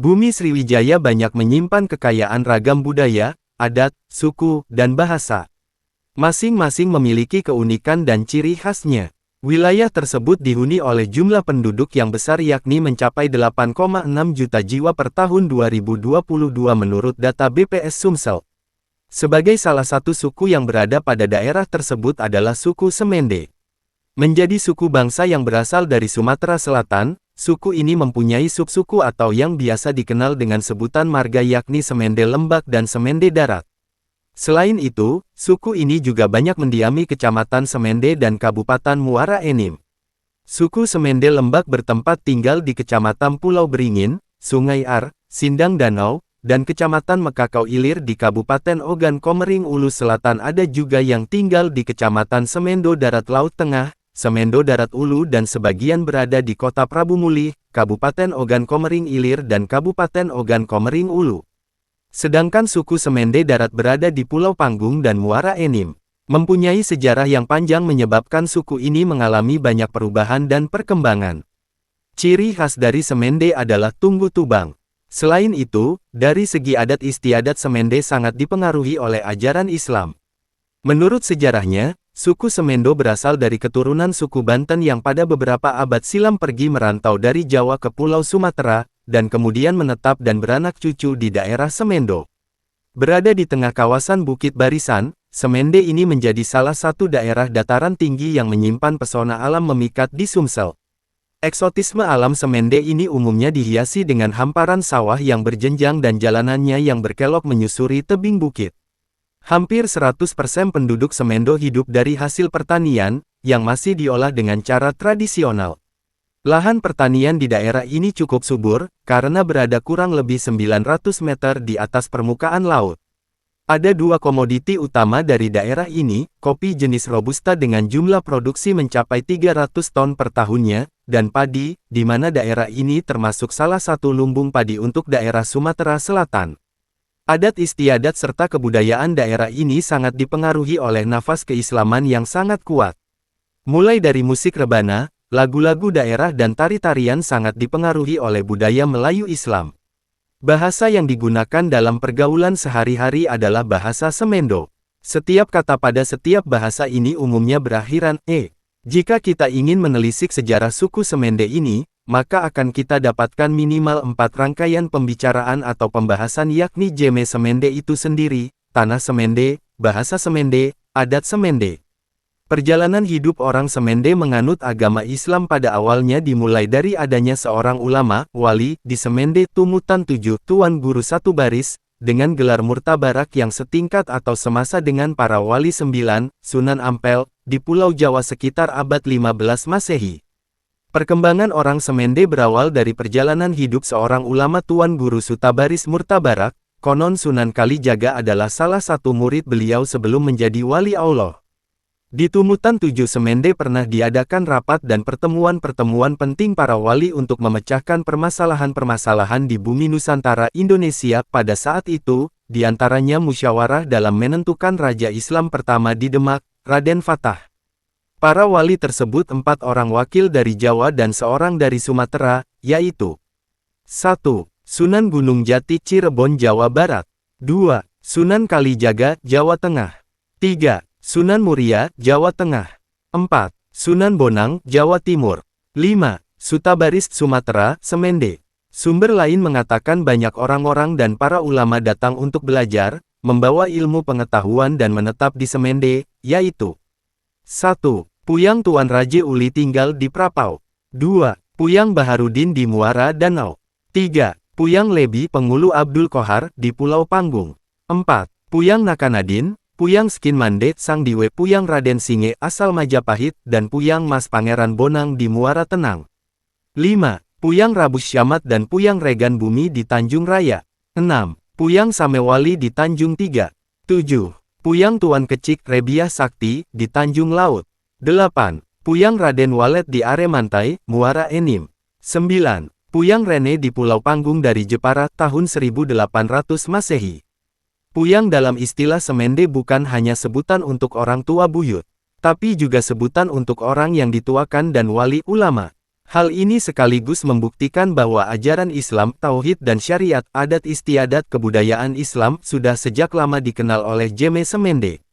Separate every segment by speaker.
Speaker 1: Bumi Sriwijaya banyak menyimpan kekayaan ragam budaya, adat, suku, dan bahasa. Masing-masing memiliki keunikan dan ciri khasnya. Wilayah tersebut dihuni oleh jumlah penduduk yang besar yakni mencapai 8,6 juta jiwa per tahun 2022 menurut data BPS Sumsel. Sebagai salah satu suku yang berada pada daerah tersebut adalah suku Semende. Menjadi suku bangsa yang berasal dari Sumatera Selatan, suku ini mempunyai subsuku atau yang biasa dikenal dengan sebutan marga yakni Semende Lembak dan Semende Darat. Selain itu, suku ini juga banyak mendiami Kecamatan Semende dan Kabupaten Muara Enim. Suku Semende Lembak bertempat tinggal di Kecamatan Pulau Beringin, Sungai Ar, Sindang Danau, dan Kecamatan Mekakau Ilir di Kabupaten Ogan Komering Ulu Selatan. Ada juga yang tinggal di Kecamatan Semendo Darat Laut Tengah, Semendo Darat Ulu dan sebagian berada di Kota Prabu Mulih, Kabupaten Ogan Komering Ilir dan Kabupaten Ogan Komering Ulu. Sedangkan suku Semende Darat berada di Pulau Panggung dan Muara Enim. Mempunyai sejarah yang panjang menyebabkan suku ini mengalami banyak perubahan dan perkembangan. Ciri khas dari Semende adalah tunggu tubang. Selain itu, dari segi adat istiadat Semende sangat dipengaruhi oleh ajaran Islam. Menurut sejarahnya, suku Semendo berasal dari keturunan suku Banten yang pada beberapa abad silam pergi merantau dari Jawa ke Pulau Sumatera, dan kemudian menetap dan beranak cucu di daerah Semendo. Berada di tengah kawasan Bukit Barisan, Semende ini menjadi salah satu daerah dataran tinggi yang menyimpan pesona alam memikat di Sumsel. Eksotisme alam Semende ini umumnya dihiasi dengan hamparan sawah yang berjenjang dan jalanannya yang berkelok menyusuri tebing bukit. Hampir 100% penduduk Semendo hidup dari hasil pertanian, yang masih diolah dengan cara tradisional. Lahan pertanian di daerah ini cukup subur, karena berada kurang lebih 900 meter di atas permukaan laut. Ada dua komoditi utama dari daerah ini, kopi jenis Robusta dengan jumlah produksi mencapai 300 ton per tahunnya, dan padi, di mana daerah ini termasuk salah satu lumbung padi untuk daerah Sumatera Selatan. Adat istiadat serta kebudayaan daerah ini sangat dipengaruhi oleh nafas keislaman yang sangat kuat. Mulai dari musik rebana, lagu-lagu daerah dan tari-tarian sangat dipengaruhi oleh budaya Melayu Islam. Bahasa yang digunakan dalam pergaulan sehari-hari adalah bahasa Semendo. Setiap kata pada setiap bahasa ini umumnya berakhiran e. Jika kita ingin menelisik sejarah suku Semende ini, maka akan kita dapatkan minimal 4 rangkaian pembicaraan atau pembahasan yakni Jeme Semende itu sendiri, Tanah Semende, Bahasa Semende, Adat Semende. Perjalanan hidup orang Semende menganut agama Islam pada awalnya dimulai dari adanya seorang ulama, wali, di Semende Tumutan 7, Tuan Guru Satu Baris, dengan gelar Murtabarak yang setingkat atau semasa dengan para wali 9, Sunan Ampel, di Pulau Jawa sekitar abad 15 Masehi. Perkembangan orang Semende berawal dari perjalanan hidup seorang ulama Tuan Guru Sutabaris Murtabarak, konon Sunan Kalijaga adalah salah satu murid beliau sebelum menjadi wali Allah. Di Tumutan 7 Semende pernah diadakan rapat dan pertemuan-pertemuan penting para wali untuk memecahkan permasalahan-permasalahan di bumi Nusantara Indonesia. Pada saat itu, diantaranya musyawarah dalam menentukan Raja Islam pertama di Demak, Raden Fatah. Para wali tersebut 4 orang wakil dari Jawa dan seorang dari Sumatera, yaitu 1. Sunan Gunung Jati Cirebon Jawa Barat. 2. Sunan Kalijaga Jawa Tengah. 3. Sunan Muria, Jawa Tengah. 4. Sunan Bonang, Jawa Timur. 5. Sutabaris Sumatera, Semende. Sumber lain mengatakan banyak orang-orang dan para ulama datang untuk belajar, membawa ilmu pengetahuan dan menetap di Semende, yaitu 1. Puyang Tuan Raje Uli tinggal di Prapau. 2. Puyang Baharudin di Muara Danau. 3. Puyang Lebi Pengulu Abdul Kohar di Pulau Panggung. 4. Puyang Nakanadin, Puyang Skin Mande Sang Diwe Puyang Raden Singe asal Majapahit dan Puyang Mas Pangeran Bonang di Muara Tenang. 5. Puyang Rabus Syamat dan Puyang Regan Bumi di Tanjung Raya. 6. Puyang Samewali di Tanjung Tiga. 7. Puyang Tuan Kecik Rebiah Sakti di Tanjung Laut. 8. Puyang Raden Walet di Aremantai, Muara Enim. 9. Puyang Rene di Pulau Panggung dari Jepara tahun 1800 Masehi. Puyang dalam istilah Semende bukan hanya sebutan untuk orang tua buyut, tapi juga sebutan untuk orang yang dituakan dan wali ulama. Hal ini sekaligus membuktikan bahwa ajaran Islam, tauhid dan syariat adat istiadat kebudayaan Islam sudah sejak lama dikenal oleh Jeme Semende.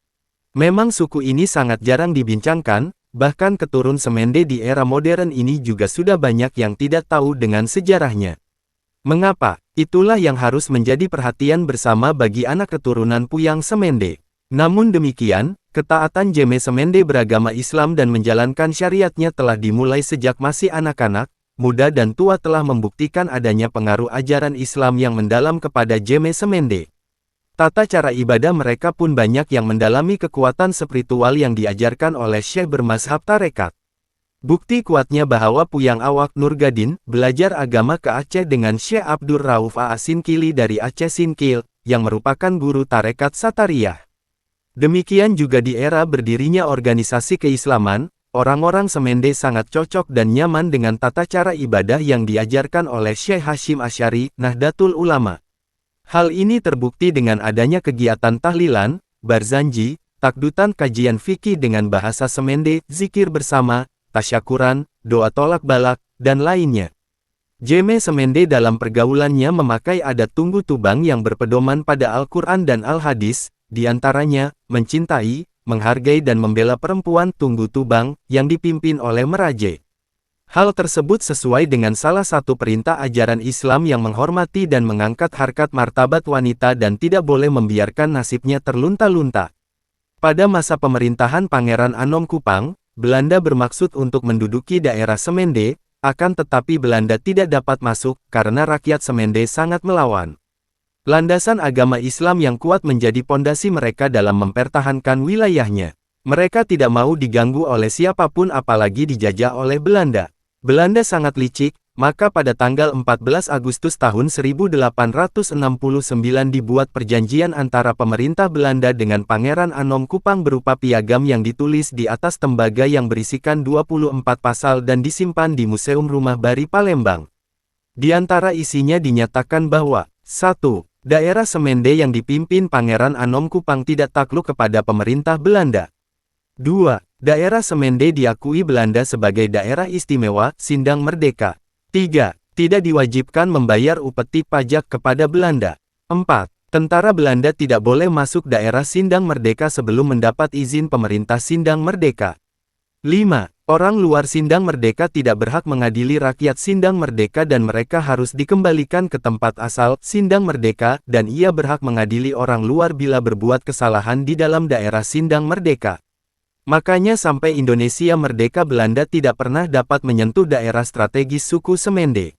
Speaker 1: Memang suku ini sangat jarang dibincangkan, bahkan keturun Semende di era modern ini juga sudah banyak yang tidak tahu dengan sejarahnya. Mengapa? Itulah yang harus menjadi perhatian bersama bagi anak keturunan Puyang Semende. Namun demikian, ketaatan Jeme Semende beragama Islam dan menjalankan syariatnya telah dimulai sejak masih anak-anak, muda dan tua telah membuktikan adanya pengaruh ajaran Islam yang mendalam kepada Jeme Semende. Tata cara ibadah mereka pun banyak yang mendalami kekuatan spiritual yang diajarkan oleh Syekh bermazhab tarekat. Bukti kuatnya bahwa Puyang Awak Nurgadin belajar agama ke Aceh dengan Syekh Abdur Rauf A. Sinkili dari Aceh Sinkil, yang merupakan guru tarekat Satariyah. Demikian juga di era berdirinya organisasi keislaman, orang-orang Semende sangat cocok dan nyaman dengan tata cara ibadah yang diajarkan oleh Syekh Hashim Asy'ari, Nahdlatul Ulama. Hal ini terbukti dengan adanya kegiatan tahlilan, barzanji, takdutan kajian fikih dengan bahasa Semende, zikir bersama, tasyakuran, doa tolak balak, dan lainnya. Jeme Semende dalam pergaulannya memakai adat tunggu tubang yang berpedoman pada Al-Quran dan Al-Hadis, di antaranya, mencintai, menghargai dan membela perempuan tunggu tubang, yang dipimpin oleh meraje. Hal tersebut sesuai dengan salah satu perintah ajaran Islam yang menghormati dan mengangkat harkat martabat wanita dan tidak boleh membiarkan nasibnya terlunta-lunta. Pada masa pemerintahan Pangeran Anom Kupang, Belanda bermaksud untuk menduduki daerah Semende, akan tetapi Belanda tidak dapat masuk karena rakyat Semende sangat melawan. Landasan agama Islam yang kuat menjadi pondasi mereka dalam mempertahankan wilayahnya. Mereka tidak mau diganggu oleh siapapun apalagi dijajah oleh Belanda. Belanda sangat licik, maka pada tanggal 14 Agustus tahun 1869 dibuat perjanjian antara pemerintah Belanda dengan Pangeran Anom Kupang berupa piagam yang ditulis di atas tembaga yang berisikan 24 pasal dan disimpan di Museum Rumah Bari Palembang. Di antara isinya dinyatakan bahwa 1. Daerah Semende yang dipimpin Pangeran Anom Kupang tidak takluk kepada pemerintah Belanda. 2. Daerah Semende diakui Belanda sebagai daerah istimewa, Sindang Merdeka. 3. Tidak diwajibkan membayar upeti pajak kepada Belanda. 4. Tentara Belanda tidak boleh masuk daerah Sindang Merdeka sebelum mendapat izin pemerintah Sindang Merdeka. 5. Orang luar Sindang Merdeka tidak berhak mengadili rakyat Sindang Merdeka dan mereka harus dikembalikan ke tempat asal, Sindang Merdeka, dan ia berhak mengadili orang luar bila berbuat kesalahan di dalam daerah Sindang Merdeka. Makanya sampai Indonesia merdeka Belanda tidak pernah dapat menyentuh daerah strategis suku Semende.